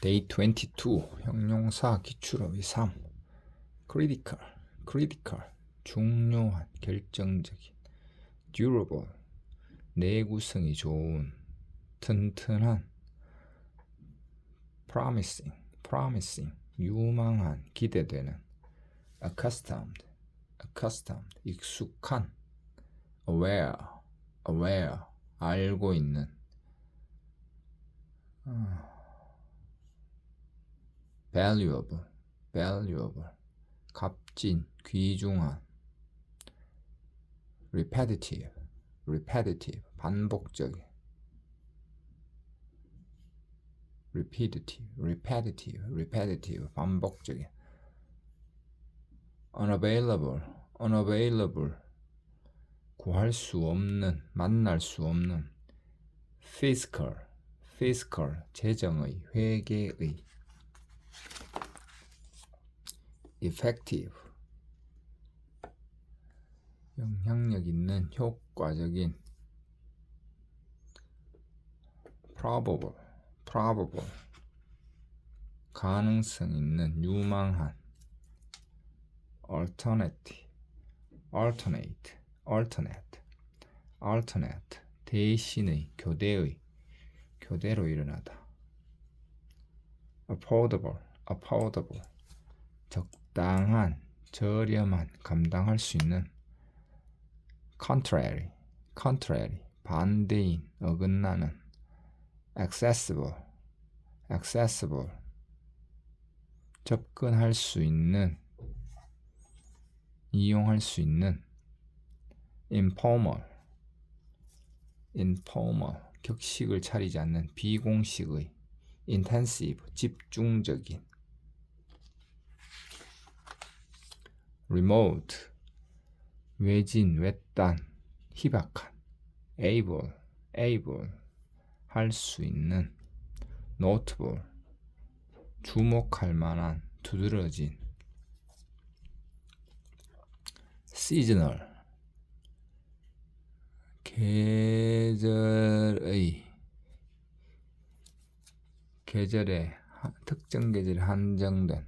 Day 22 형용사 기출어휘 3 critical 중요한 결정적인 durable 내구성이 좋은 튼튼한 promising 유망한 기대되는 accustomed 익숙한 aware 알고 있는 valuable 값진 귀중한 repetitive 반복적인 repetitive 반복적인 unavailable 구할 수 없는 만날 수 없는 fiscal 재정의 회계의 effective 영향력 있는 효과적인 probable 가능성 있는 유망한 alternate 대신의 교대로 일어나다 affordable 적당한 저렴한 감당할 수 있는 contrary 반대인 어긋나는 accessible 접근할 수 있는 이용할 수 있는 informal 격식을 차리지 않는 비공식의 intensive 집중적인 remote 외진 외딴 희박한 able 할 수 있는 notable 주목할 만한 두드러진 seasonal 계절에 특정 계절에 한정된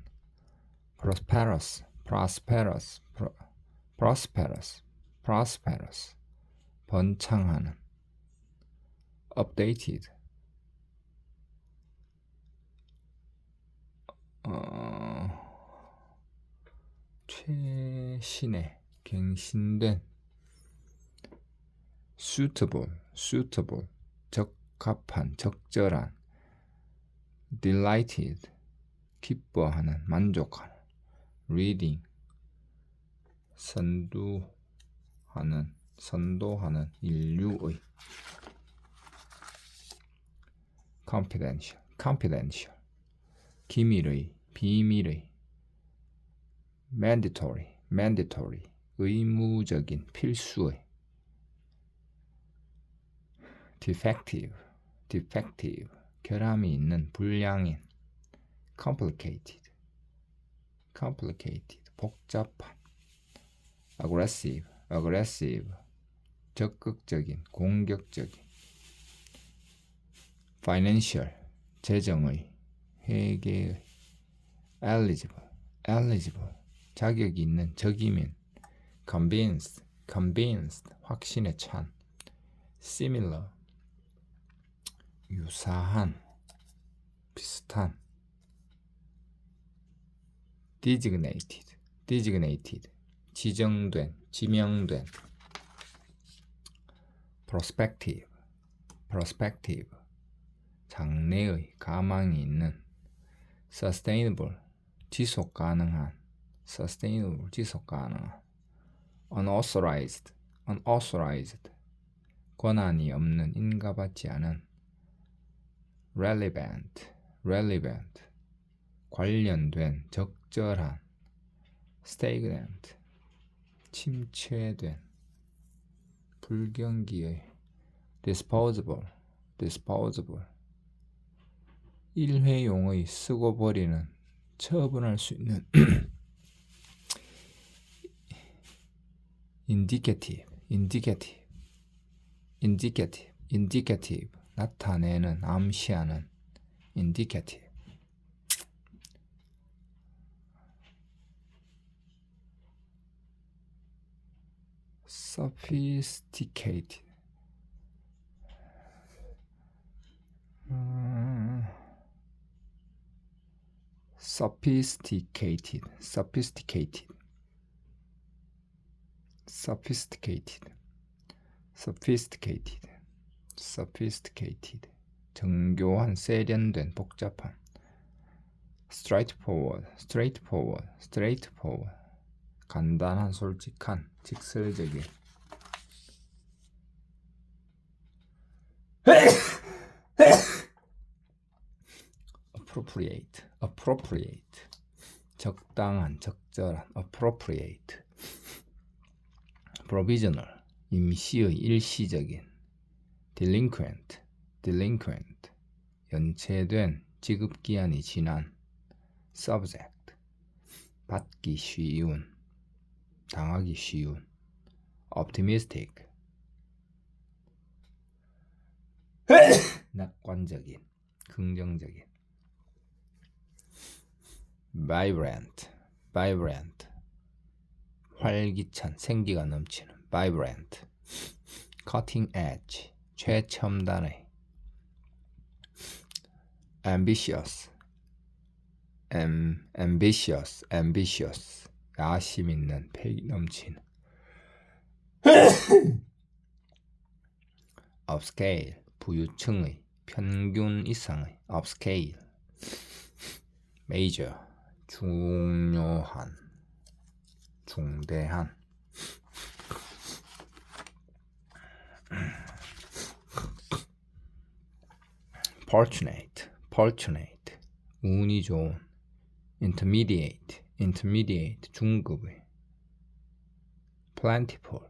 prosperous 번창하는 updated 최신의 갱신된 suitable 적합한 적절한 delighted 기뻐하는 만족하는 reading 선도하는 인류의 confidential 비밀의 mandatory 의무적인 필수의 defective 결함이 있는 불량인 complicated 복잡한 aggressive 적극적인 공격적인 financial 재정의 회계의 eligible 자격이 있는 적임인 convinced 확신에 찬 similar 유사한 비슷한 designated 지명된 prospective 장래의 가망이 있는 sustainable 지속 가능한 unauthorized 권한이 없는 인가받지 않은 relevant 관련된 적절한 stagnant 침체된 불경기의 disposable 일회용의 쓰고 버리는 처분할 수 있는 indicative 나타내는 암시하는 indicative sophisticated, sophisticated, sophisticated, sophisticated, sophisticated, sophisticated. 정교한, 세련된, 복잡한. straightforward, straightforward, straightforward. 간단한, 솔직한, 직설적인. appropriate, appropriate. 적당한, 적절한. appropriate. provisional, 임시의, 일시적인. delinquent, delinquent. 연체된, 지급기한이 지난. subject, 받기 쉬운, 당하기 쉬운. optimistic, 낙관적인, 긍정적인. vibrant, vibrant. 활기찬, 생기가 넘치는. vibrant. cutting edge, 최첨단의. ambitious, ambitious, ambitious. 야심 있는, 패기 넘치는. upscale, 부유층의, 평균 이상의. upscale. major, 중요한, 중대한. fortunate, fortunate. 운이 좋은. intermediate, intermediate. 중급의. plentiful.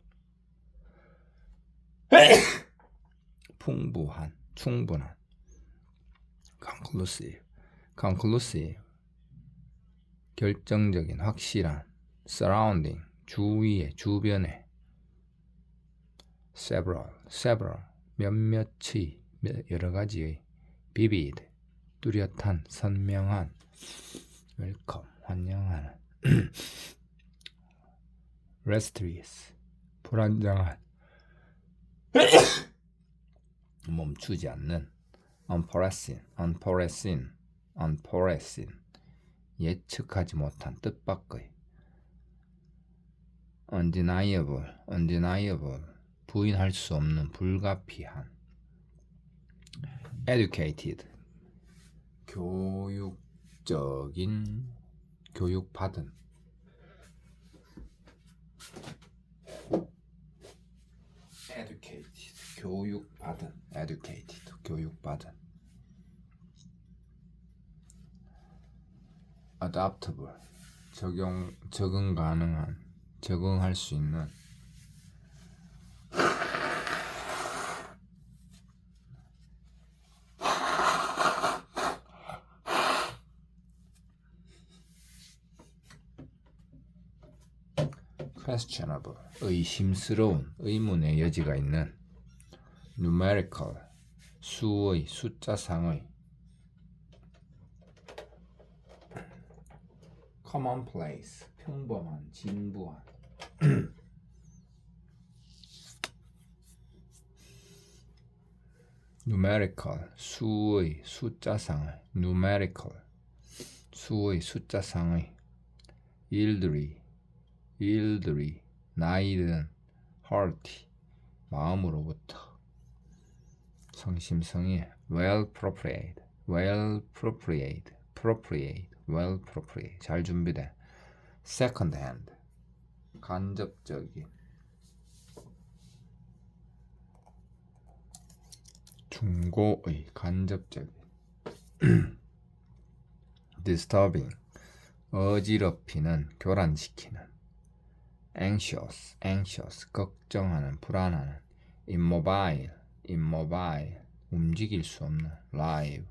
풍부한, 충분한. conclusive, conclusive. 결정적인, 확실한. surrounding, 주위에, 주변에. several, several. 몇몇의, 여러가지의. vivid, 뚜렷한, 선명한. welcome, 환영하는. restless, 불안정한. 멈추지 않는. unforeseen, unforeseen, unforeseen. 예측하지 못한, 뜻밖의. undeniable, undeniable. 부인할 수 없는, 불가피한. educated, 교육적인, 교육받은. educated, 교육받은. educated, 교육받은. adaptable, 적응 가능한, 적응할 수 있는. questionable, 의심스러운, 의문의 여지가 있는. numerical, 수의, 숫자상의. commonplace, 평범한, 진부한. numerical, 수의, 숫자상의. numerical, 수의, 숫자상의. elderly, elderly. 나이든. hearty, 마음으로부터. 성심성의. well prepared, well prepared, appropriate, well prepared. 잘 준비된. second hand, 간접적인. 중고의, 간접적인. disturbing, 어지럽히는, 교란시키는. anxious, anxious. 걱정하는, 불안하는. immobile, immobile. 움직일 수 없는. live,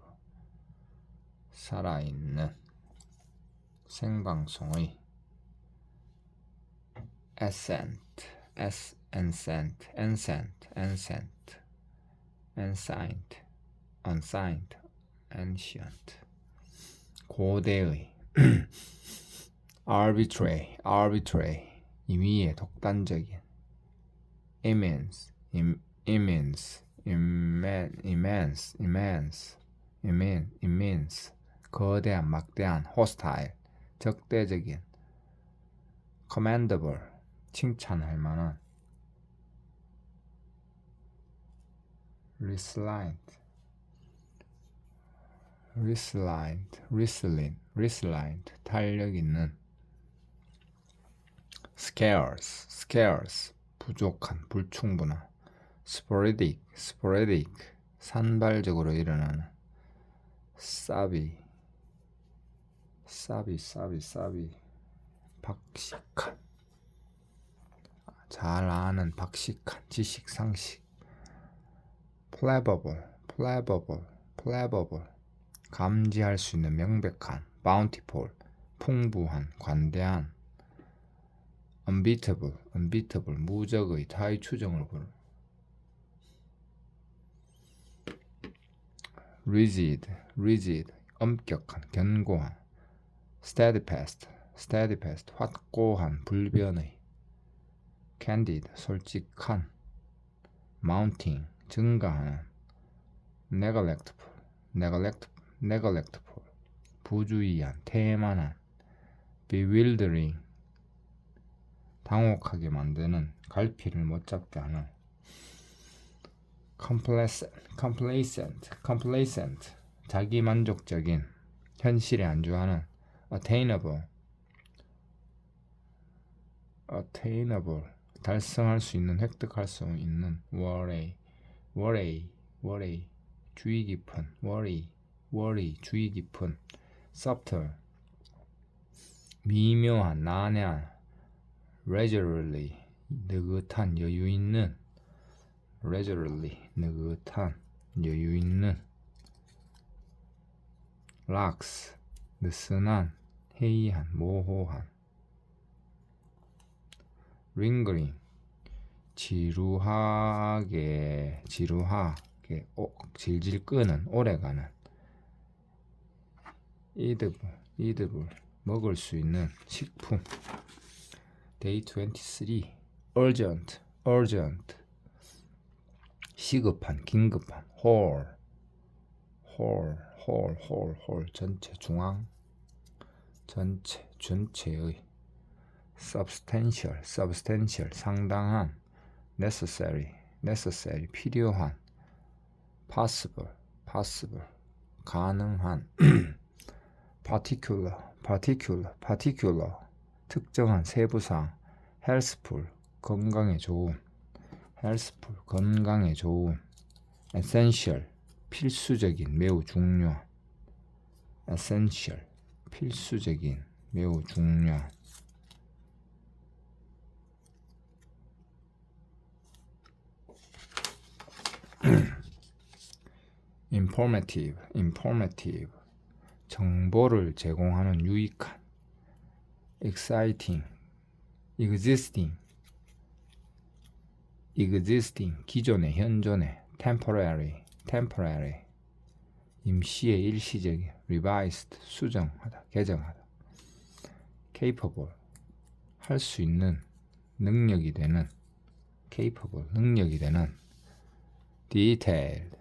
살아있는. 생방송의. ascent, ancient, ancient, ancient. ancient, unsigned, ancient. 고대의. arbitrary, arbitrary. 임의의, 독단적인. immense, immense, immense, 거대한, 막대한, hostile, 적대적인, commendable, 칭찬할 만한, resilient, 탄력 있는, scarce, 부족한, 불충분한, sporadic, 산발적으로 일어나는, savvy, 박식한, 잘 아는, 박식한, 지식, 상식, plausible, 감지할 수 있는, 명백한, bountiful, 풍부한, 관대한, unbeatable, 무적의, 타의 추정을 부르는, rigid, 엄격한, 견고한, steadfast, 확고한, 불변의, candid, 솔직한, mounting, 증가하는, neglectful, 부주의한, 태만한, bewildering, 당혹하게 만드는, 갈피를 못 잡게 하는, complacent, 자기만족적인, 현실에 안주하는, attainable, 달성할 수 있는, 획득할 수 있는, worry, 주의 깊은, worry, 주의 깊은, subtle, 미묘한, 난해한, leisurely, 느긋한, 여유 있는, lax, 느슨한, 해이한, 모호한, lingering, 지루하게, 질질 끄는, 오래가는, edible, 먹을 수 있는, 식품. Day 23, urgent, 시급한, 긴급한, whole, 전체, 중앙, 전체의, substantial, 상당한, necessary, 필요한, possible, 가능한, particular, 특정한, 세부사항, healthful, 건강에 좋은, essential, 필수적인, 매우 중요한, 매우 중요한, informative, 정보를 제공하는, 유익한, exciting, existing, 기존의, 현존의, temporary, 임시의, 일시적인, revised, 수정하다, 개정하다, capable, 할 수 있는, 능력이 되는, detailed,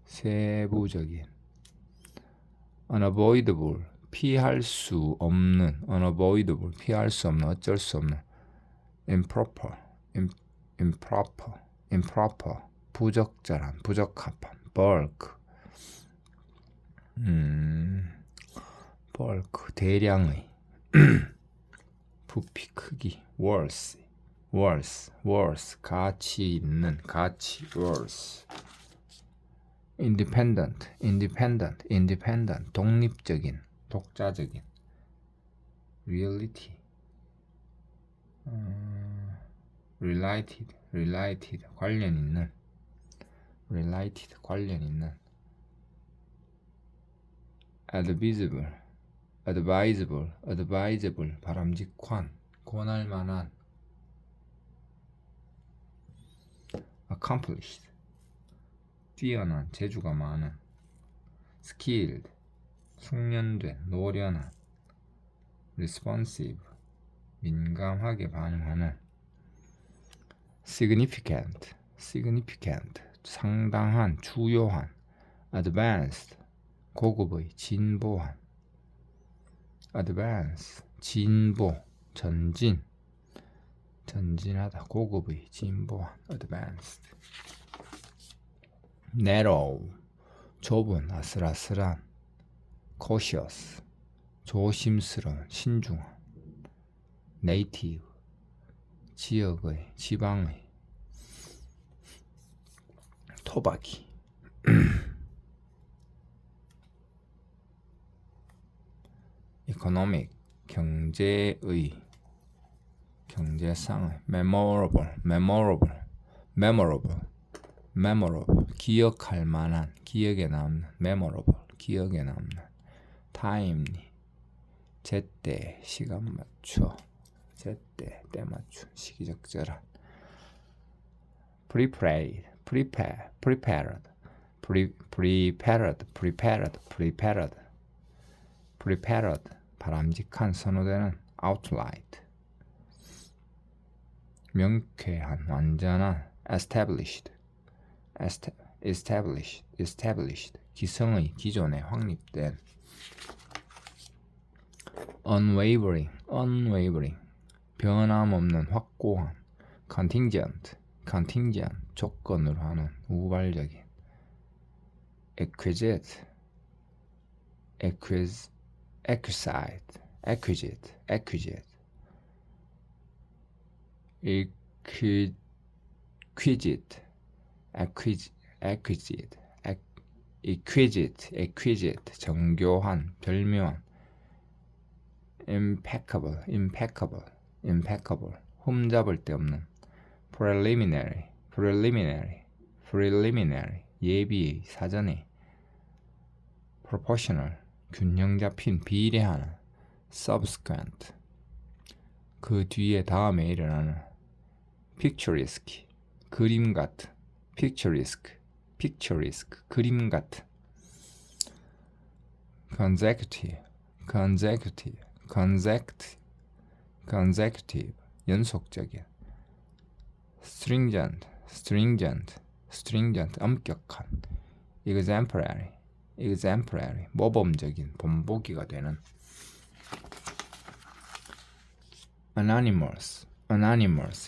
세부적인, unavoidable, 피할 수 없는, 어쩔 수 없는, improper, 부적절한, 부적합한, bulk, 대량의, 부피, 크기, worth, 가치 있는, worth, independent, 독립적인, 독자적인, reality, related, 관련 있는, advisable, 바람직한, 권할 만한, accomplished, 뛰어난, 재주가 많은, skilled, 숙련된, 노련한, responsive, 민감하게 반응하는, significant, 상당한, 주요한. advanced, 고급의, 진보한. advance, 진보, 전진하다, 고급의, 진보한. advanced. narrow, 좁은, 아슬아슬한. cautious, 조심스러운, 신중한. native, 지역의, 지방의. 토박이. economic, 경제의, 경제상의. memorable, 기억할 만한, 기억에 남는. memorable, 기억에 남는. timely, 제때, 시간 맞춰. 제때, 때 맞춘, 시기적절한. prepared, 바람직한, 선호되는. outline, 명쾌한, 완전한. established, 기성의, 기존에 확립된. unwavering, 변함없는, 확고한. contingent, 조건으로 하는, 우발적인. acquisite, 정교한, 별묘한. impeccable, 흠잡을 데 없는. preliminary, 예비, 사전에. proportional, 균형 잡힌, 비례하는. subsequent, 그 뒤에 다음에 일어나는. picturesque, 그림 같은. picturesque, 그림 같은. consecutive, 연속적인. stringent, 엄격한. exemplary, 모범적인, 본보기가 되는. anonymous,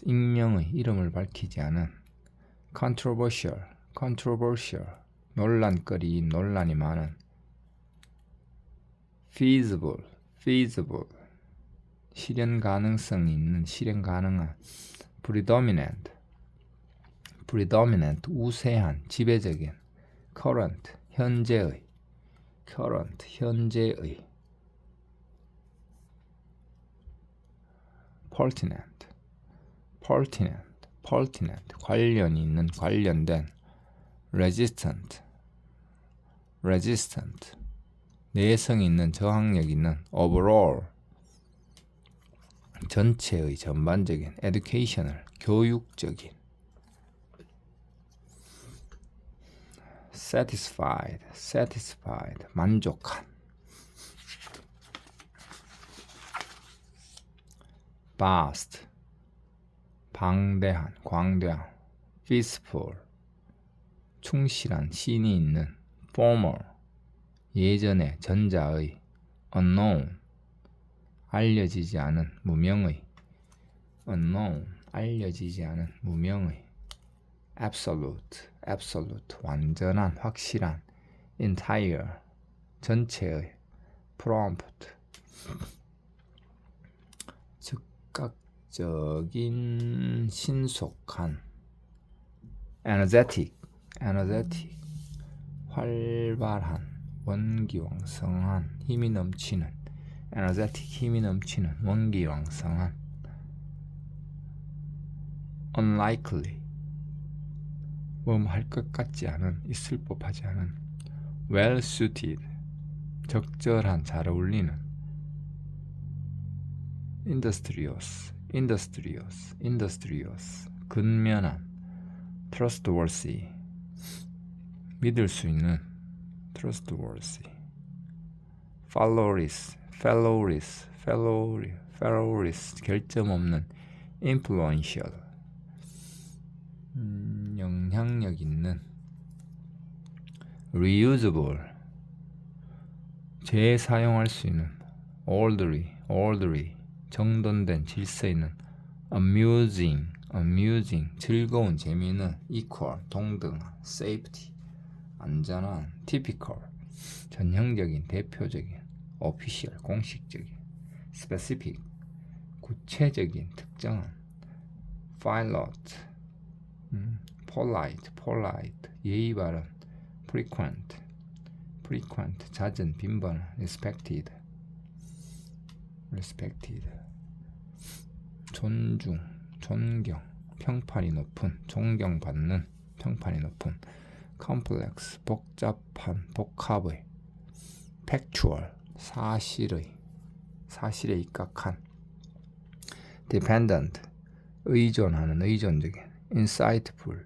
익명의, 이름을 밝히지 않은. controversial, 논란거리인, 논란이 많은. feasible, 실현 가능성이 있는, 실현 가능한. predominant, 우세한, 지배적인. current, 현재의. pertinent, 관련이 있는, 관련된. resistant, 내성 있는, 저항력 있는. overall, 전체의, 전반적인. educational, 교육적인. satisfied, 만족한. vast, 방대한, 광대한. peaceful, 충실한, 신이 있는. former, 예전에, 전자의. unknown, 알려지지 않은, 무명의. absolute, 완전한, 확실한. entire, 전체의. prompt, 즉각적인, 신속한. energetic, 활발한, 원기왕성한, 힘이 넘치는. 원기왕성한. unlikely, 할 것 같지 않은, 있을 법하지 않은. well suited, 적절한, 잘 어울리는. industrious, 근면한. trustworthy, 믿을 수 있는. trustworthy. falloris, 결점 없는. influential, 영향력 있는, reusable, 재사용할 수 있는, orderly, 정돈된 질서 있는, amusing, 즐거운 재미있는, equal, 동등한, safety, 안전한, typical, 전형적인, 대표적인, official, 공식적인, specific, 구체적인, 특정한, pilot, polite, 예의 바른, frequent, 잦은, 빈번한, respected, 존중, 존경, 평판이 높은, 존경받는, 평판이 높은, complex, 복잡한, 복합의, factual, 사실에 입각한, dependent, 의존하는, 의존적인, insightful,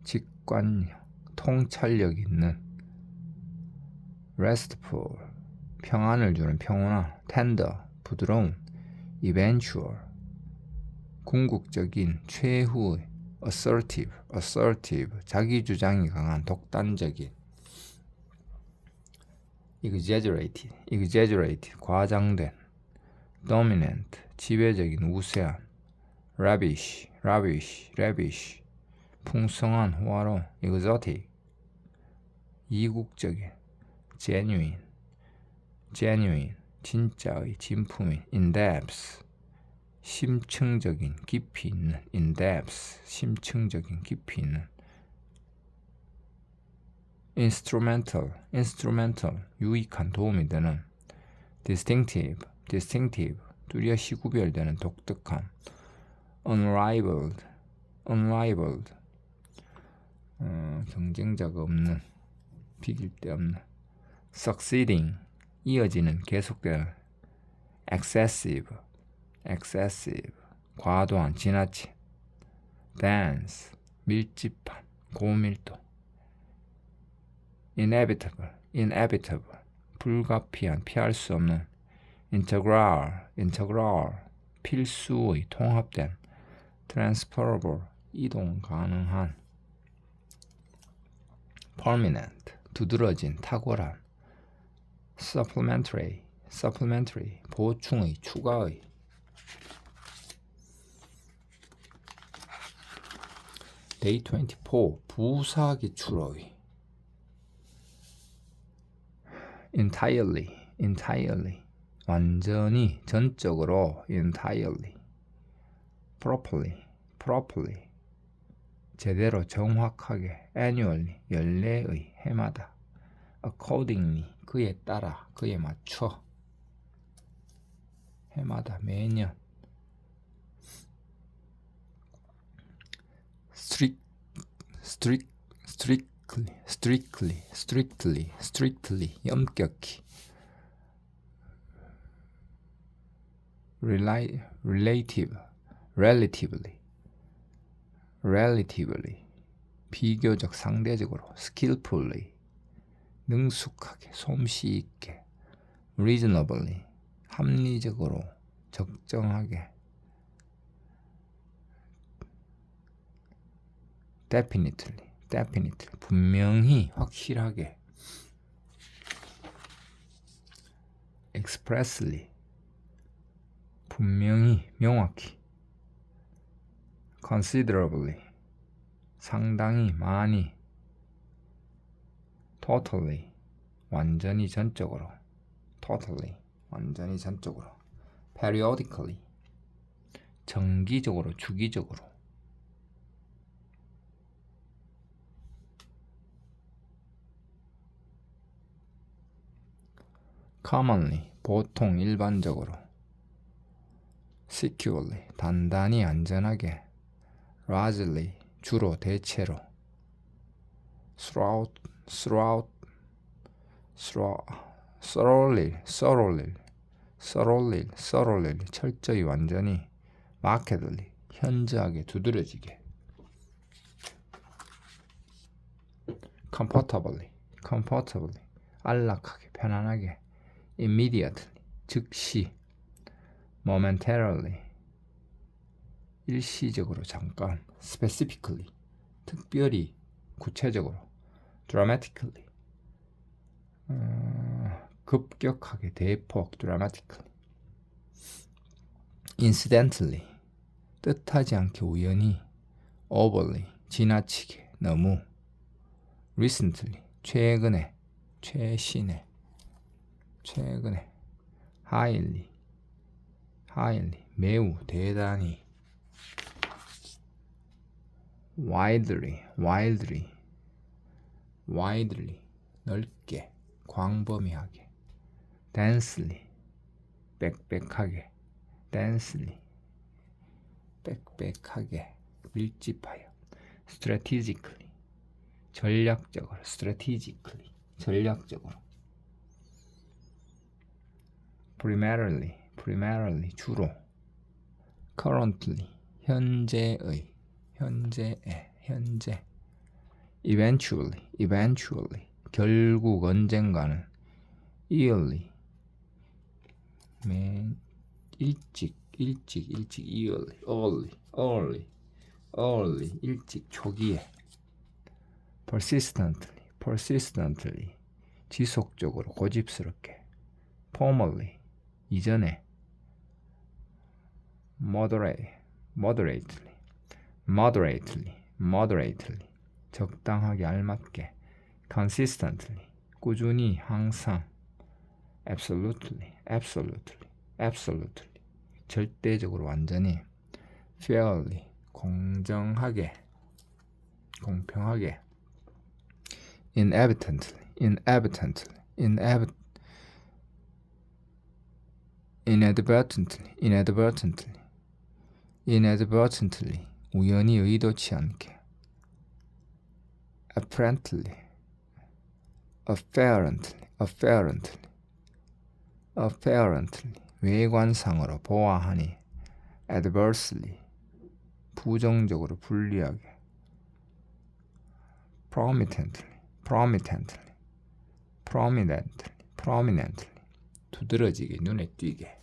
직관력, 통찰력 있는, restful, 평안을 주는, 평온한, tender, 부드러운, eventual, 궁극적인, 최후의, assertive, 자기 주장이 강한, 독단적인, exaggerated, 과장된, dominant, 지배적인, 우세한, lavish, 풍성한, 호화로운, exotic, 이국적인, genuine, 진짜의, 진품인, in-depth, 심층적인, 깊이 있는, in-depth, 심층적인, 깊이 있는, instrumental, 유익한, 도움이 되는, distinctive, 뚜렷이 구별되는, 독특한, unrivaled, 경쟁자가 없는, 비길 데 없는, succeeding, 이어지는, 계속되는, excessive, 과도한, 지나친, dense, 밀집한, 고밀도, inevitable, 불가피한, 피할 수 없는, integral, 필수의, 통합된, transferable, 이동 가능한, permanent, 두드러진, 탁월한, supplementary, 보충의, 추가의, day 24, 부사기출어의, entirely, 완전히, 전적으로, entirely, properly, 제대로, 정확하게, annually, 연례의, 해마다, accordingly, 그에 따라, 그에 맞춰, 해마다, 매년, strictly, 엄격히, relatively, 비교적, 상대적으로, skillfully, 능숙하게, 솜씨 있게, reasonably, 합리적으로, 적정하게, definitely, 분명히, 확실하게, expressly, 분명히, 명확히, considerably, 상당히, 많이, totally, 완전히, 전적으로, periodically, 정기적으로, 주기적으로, commonly, 보통, 일반적으로, securely, 단단히, 안전하게, largely, 주로, 대체로, thoroughly, 철저히, 완전히, markedly, 현저하게, 두드러지게, comfortably, 안락하게, 편안하게, immediately, 즉시, momentarily, 일시적으로, 잠깐, specifically, 특별히, 구체적으로. dramatically, 급격하게, 대폭, dramatically. incidentally, 뜻하지 않게 우연히. overly, 지나치게, 너무. recently, 최근에, 최신에, 최근에. highly, 매우, 대단히. widely, 넓게, 광범위하게. densely, 빽빽하게, 밀집하여. strategically, 전략적으로. primarily, 주로. currently, 현재. eventually, 결국, 언젠가는. yearly, 일찍, early, 일찍, 초기에. persistently, 지속적으로, 고집스럽게. formerly, 이전에. moderately, 적당하게, 알맞게. consistently, 꾸준히, 항상. absolutely, 절대적으로, 완전히. fairly, 공정하게, 공평하게. inadvertently, 우연히, 의도치 않게. apparently, 외관상으로, 보아하니. adversely, 부정적으로, 불리하게. prominently, 두드러지게, 눈에 띄게.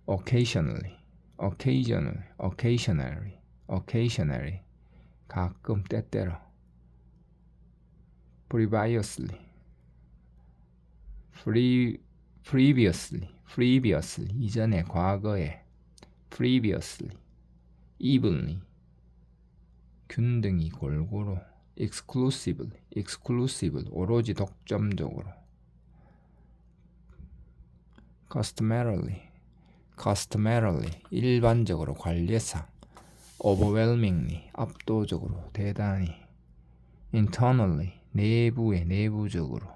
occasionally, 가끔, 때때로. previously, 이전에, 과거에. evenly, 균등히, 골고루. exclusive, 오로지, 독점적으로. customarily, 일반적으로, 관례상. overwhelmingly, 압도적으로, 대단히. internally, 내부에, 내부적으로.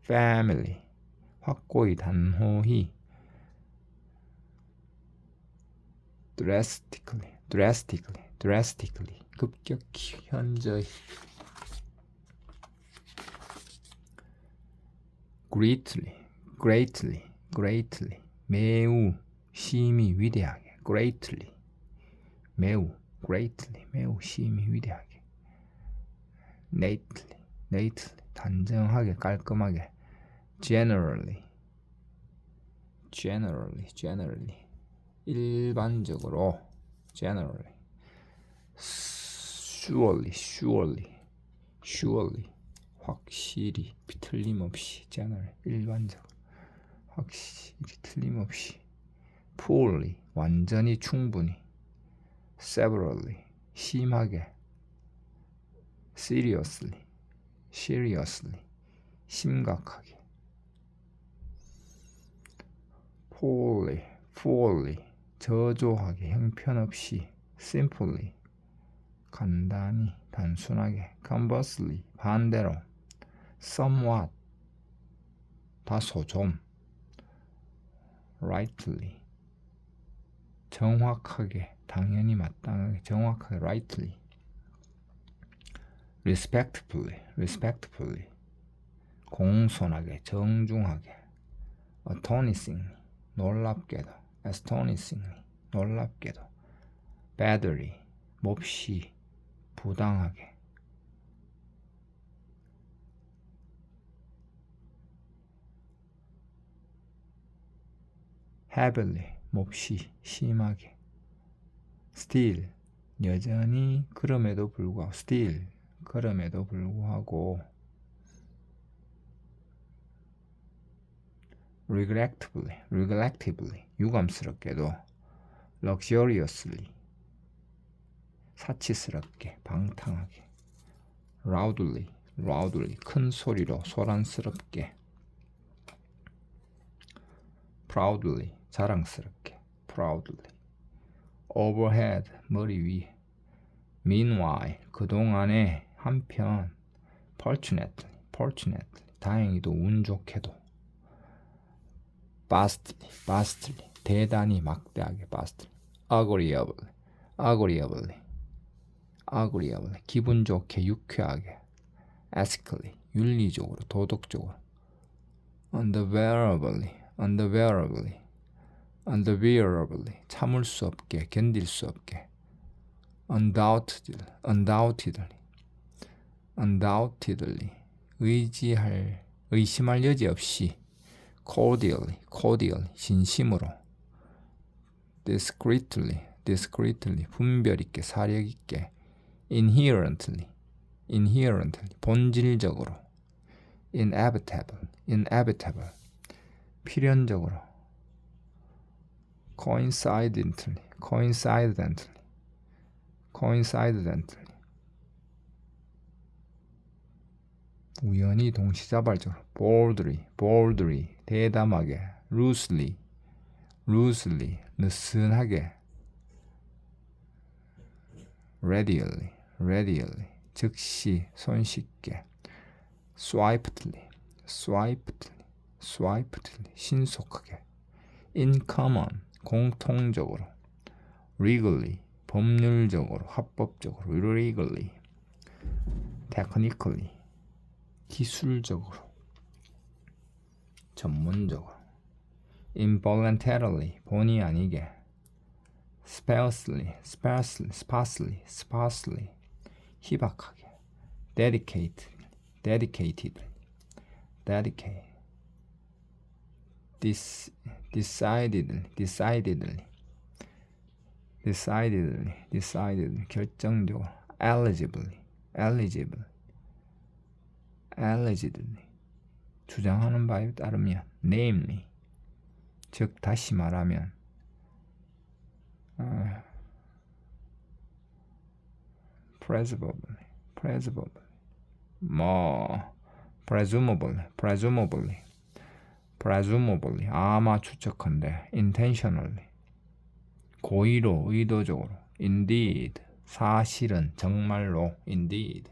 fairly, 확고히, 단호히. drastically, 급격히, 현저히. greatly, 매우, 심히, 위대하게. 매우, 심히, 위대하게. neatly, 단정하게, 깔끔하게. generally, 일반적으로. surely, 확실히, 틀림없이. 일반적으로, 확실히, 틀림없이. fully, 완전히, 충분히. severally, 심하게. seriously, 심각하게. poorly, 저조하게, 형편없이. simply, 간단히, 단순하게. conversely, 반대로. somewhat, 다소, 좀. rightly, 정확하게, 당연히, 마땅하게. 정확하게, rightly. respectfully, 공손하게, 정중하게. astonishingly, 놀랍게도. badly, 몹시, 부당하게. heavily, 몹시, 심하게. still, 여전히, 그럼에도 불구하고. still, 그럼에도 불구하고. regrettably, 유감스럽게도. luxuriously, 사치스럽게, 방탕하게. loudly, 큰 소리로, 소란스럽게. proudly, 자랑스럽게. proudly. overhead, 머리 위에. meanwhile, 그동안에 한편. fortunately, 다행히도, 운 좋게도. vastly, 대단히, 막대하게. vastly. agreeably, 기분 좋게, 유쾌하게. ethically, 윤리적으로, 도덕적으로. unbearably, 참을 수 없게, 견딜 수 없게. undoubtedly, 의심할 여지 없이. cordially, 진심으로. discreetly, 분별 있게, 사력 있게. inherently, 본질적으로. inevitable, 필연적으로. coincidentally, 우연히, 동시다발적으로. boldly, 대담하게. loosely, 느슨하게. readily, 즉시, 손쉽게. swiftly, 신속하게. in common, 공통적으로. legally, 법률적으로, 합법적으로. legally. technically, 기술적으로, 전문적으로. involuntarily, 본의 아니게. sparsely, 희박하게. dedicatedly, decidedly, 결정적으로. allegedly, 주장하는 바에 따르면. namely, 즉 다시 말하면. presumably, 아마 추측한데. intentionally, 고의로, 의도적으로. indeed, 사실은, 정말로. indeed.